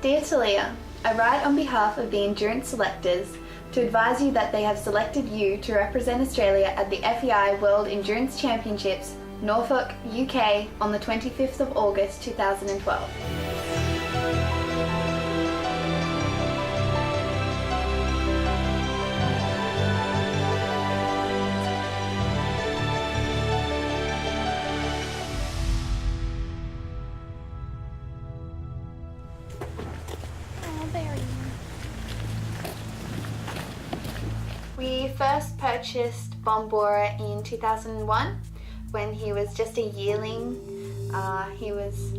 Dear Talea, I write on behalf of the endurance selectors to advise you that they have selected you to represent Australia at the FEI World Endurance Championships, Norfolk, UK on the 25th of August 2012. We first purchased Bombora in 2001 when he was just a yearling. He was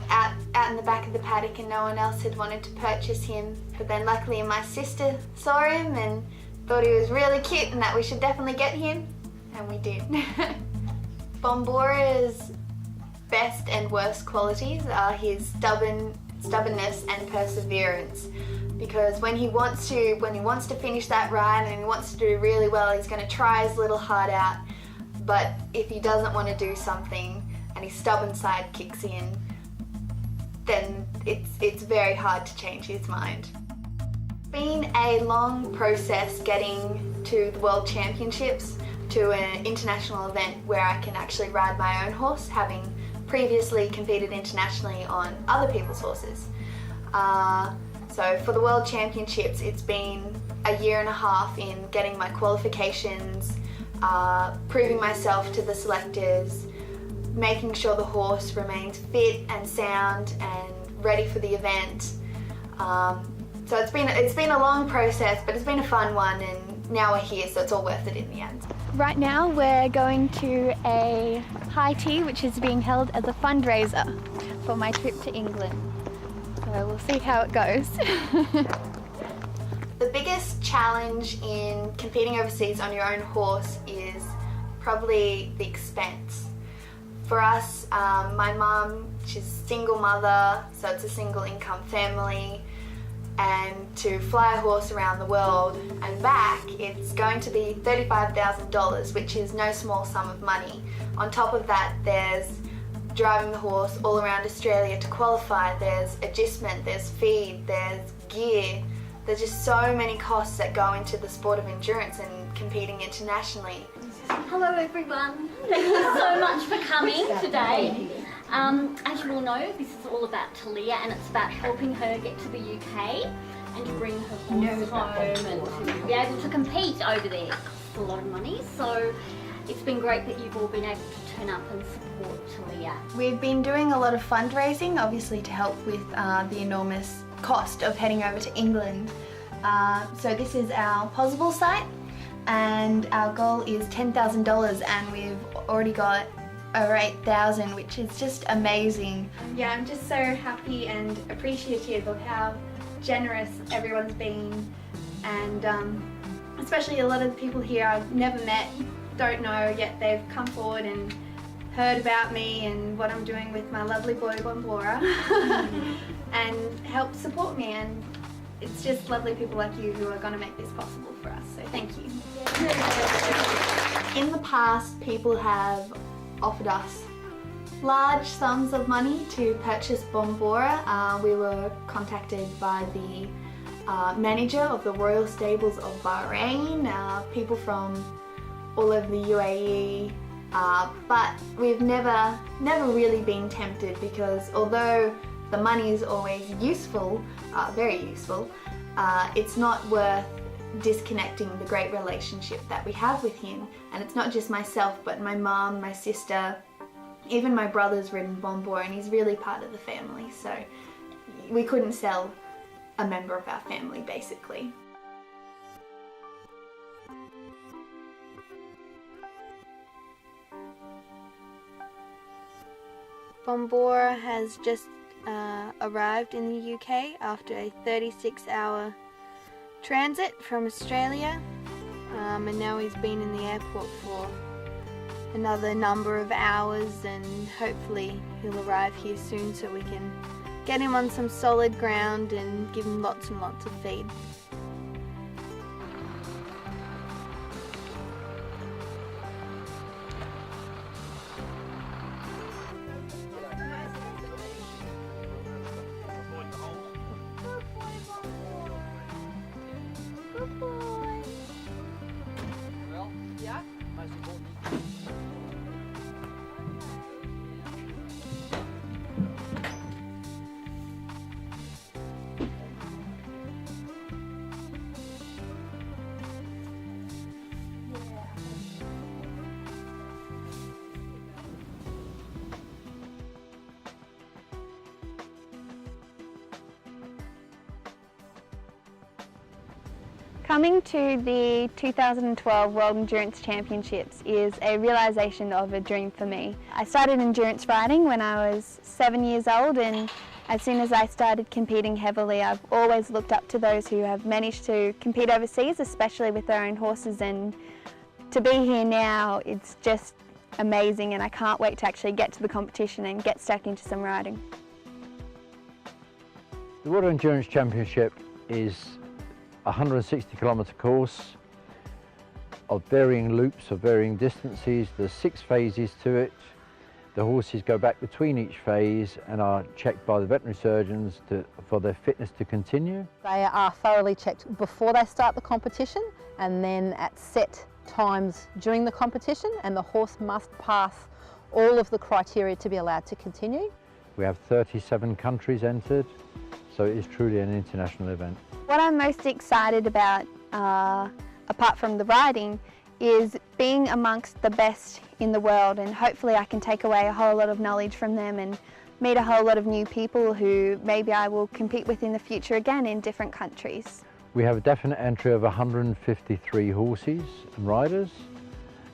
out in the back of the paddock and no one else had wanted to purchase him. But then luckily my sister saw him and thought he was really cute and that we should definitely get him, and we did. Bombora's best and worst qualities are his stubbornness and perseverance. Because when he wants to finish that ride and he wants to do really well, he's going to try his little heart out. But if he doesn't want to do something and his stubborn side kicks in, then it's very hard to change his mind. It's been a long process getting to the World Championships, to an international event where I can actually ride my own horse, having previously competed internationally on other people's horses. So for the World Championships, it's been a year and a half in getting my qualifications, proving myself to the selectors, making sure the horse remains fit and sound and ready for the event. So it's been a long process, but it's been a fun one, and now we're here, so it's all worth it in the end. Right now we're going to a high tea which is being held as a fundraiser for my trip to England. So we'll see how it goes. The biggest challenge in competing overseas on your own horse is probably the expense. For us, my mum, she's a single mother, so it's a single income family, and to fly a horse around the world and back, it's going to be $35,000, which is no small sum of money. On top of that, there's driving the horse all around Australia to qualify, there's agistment, there's feed, there's gear. There's just so many costs that go into the sport of endurance and competing internationally. Hello everyone, thank you so much for coming today. As you all know, this is all about Talea and it's about helping her get to the UK and to bring her horse home and to be able to compete over there. It costs a lot of money, so it's been great that you've all been able to turn up and support Talea. We've been doing a lot of fundraising, obviously to help with the enormous cost of heading over to England. So this is our Possible site, and our goal is $10,000 and we've already got over 8,000, which is just amazing. Yeah, I'm just so happy and appreciative of how generous everyone's been, and especially a lot of the people here I've never met, don't know, yet they've come forward and heard about me and what I'm doing with my lovely boy Bombora and help support me, and it's just lovely people like you who are going to make this possible for us, so thank you. In the past, people have offered us large sums of money to purchase Bombora. We were contacted by the manager of the Royal Stables of Bahrain, people from all over the UAE, but we've never really been tempted, because although the money is always useful, very useful, it's not worth disconnecting the great relationship that we have with him. And it's not just myself, but my mum, my sister, even my brother's ridden Bombora, and he's really part of the family, so we couldn't sell a member of our family basically. Bombora has just arrived in the UK after a 36-hour transit from Australia, and now he's been in the airport for another number of hours, and hopefully he'll arrive here soon so we can get him on some solid ground and give him lots and lots of feed. Coming to the 2012 World Endurance Championships is a realisation of a dream for me. I started endurance riding when I was 7 years old, and as soon as I started competing heavily, I've always looked up to those who have managed to compete overseas, especially with their own horses, and to be here now, it's just amazing, and I can't wait to actually get to the competition and get stuck into some riding. The World Endurance Championship is a 160-kilometre course of varying loops, of varying distances. There's 6 phases to it. The horses go back between each phase and are checked by the veterinary surgeons for their fitness to continue. They are thoroughly checked before they start the competition and then at set times during the competition, and the horse must pass all of the criteria to be allowed to continue. We have 37 countries entered, so it is truly an international event. What I'm most excited about, apart from the riding, is being amongst the best in the world, and hopefully I can take away a whole lot of knowledge from them and meet a whole lot of new people who maybe I will compete with in the future again in different countries. We have a definite entry of 153 horses and riders.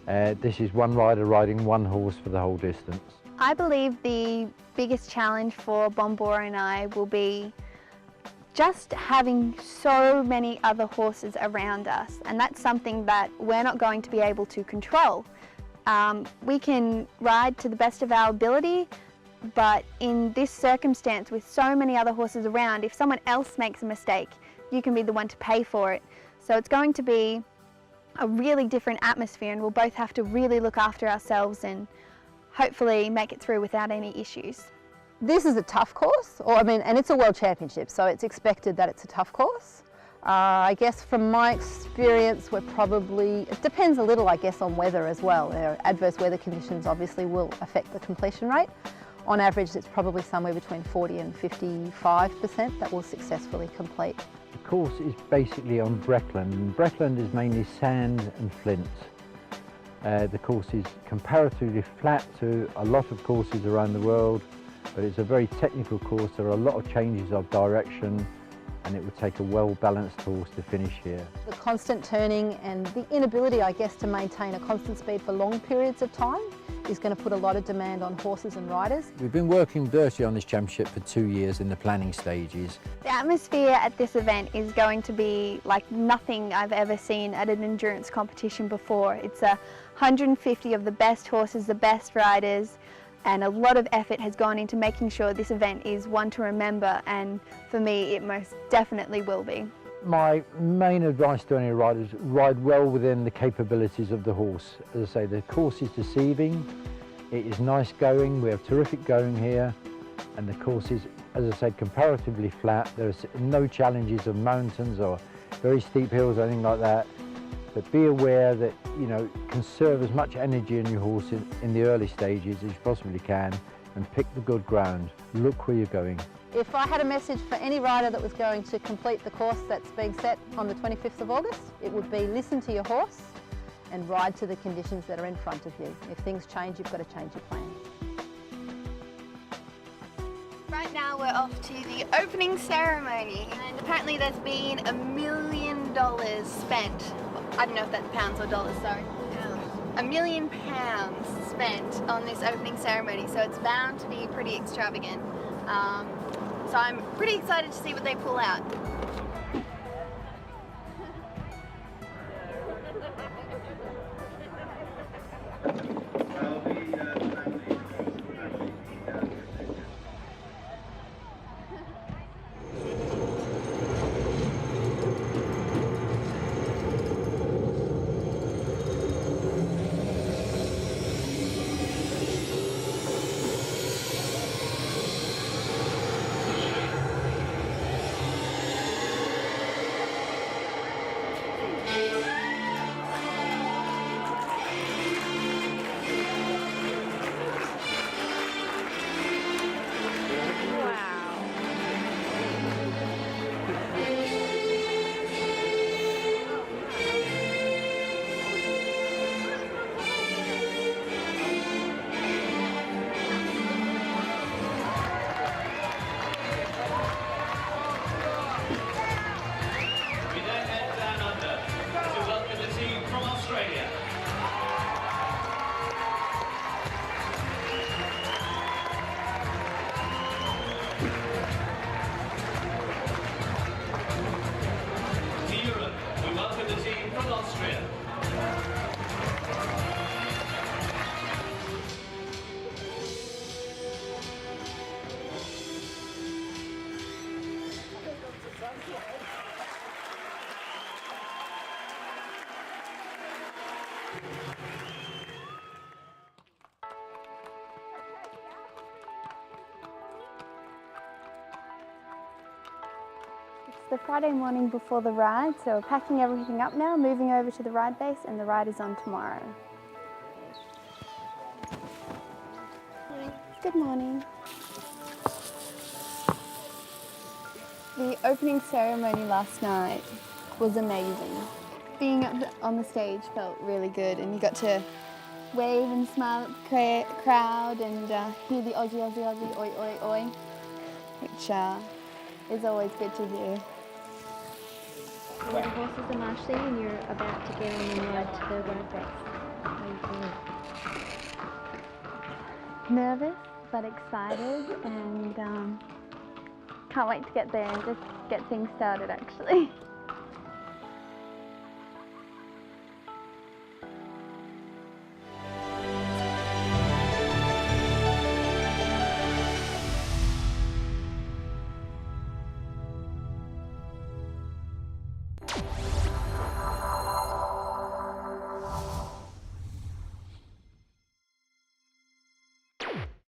This is one rider riding one horse for the whole distance. I believe the biggest challenge for Bombora and I will be just having so many other horses around us, and that's something that we're not going to be able to control. We can ride to the best of our ability, but in this circumstance with so many other horses around, if someone else makes a mistake, you can be the one to pay for it. So it's going to be a really different atmosphere, and we'll both have to really look after ourselves and hopefully make it through without any issues. This is a tough course, and it's a world championship, so it's expected that it's a tough course. I guess from my experience, it depends a little, I guess, on weather as well. Adverse weather conditions obviously will affect the completion rate. On average, it's probably somewhere between 40 and 55% that will successfully complete. The course is basically on Breckland, and Breckland is mainly sand and flint. The course is comparatively flat to a lot of courses around the world, but it's a very technical course. There are a lot of changes of direction, and it would take a well-balanced horse to finish here. The constant turning and the inability, I guess, to maintain a constant speed for long periods of time is going to put a lot of demand on horses and riders. We've been working dirty on this championship for 2 years in the planning stages. The atmosphere at this event is going to be like nothing I've ever seen at an endurance competition before. It's 150 of the best horses, the best riders, and a lot of effort has gone into making sure this event is one to remember, and for me it most definitely will be. My main advice to any riders: ride well within the capabilities of the horse. As I say, the course is deceiving. It is nice going. We have terrific going here, and the course is, as I said, comparatively flat. There's no challenges of mountains or very steep hills or anything like that. But be aware that, conserve as much energy in your horse in the early stages as you possibly can, and pick the good ground. Look where you're going. If I had a message for any rider that was going to complete the course that's being set on the 25th of August, it would be listen to your horse and ride to the conditions that are in front of you. If things change, you've got to change your plan. Right now we're off to the opening ceremony, and apparently there's been $1 million spent. I don't know if that's pounds or dollars, sorry. £1 million spent on this opening ceremony, so it's bound to be pretty extravagant. So I'm pretty excited to see what they pull out. It's the Friday morning before the ride, so we're packing everything up now, moving over to the ride base, and the ride is on tomorrow. Good morning. The opening ceremony last night was amazing. Being up on the stage felt really good, and you got to wave and smile at the crowd and hear the Aussie, Aussie, Aussie, oi, oi, oi, which is always good to hear. The horses are marshalling and you're about to get on and ride to the road base. How are you feeling? Nervous but excited, and can't wait to get there and just get things started actually.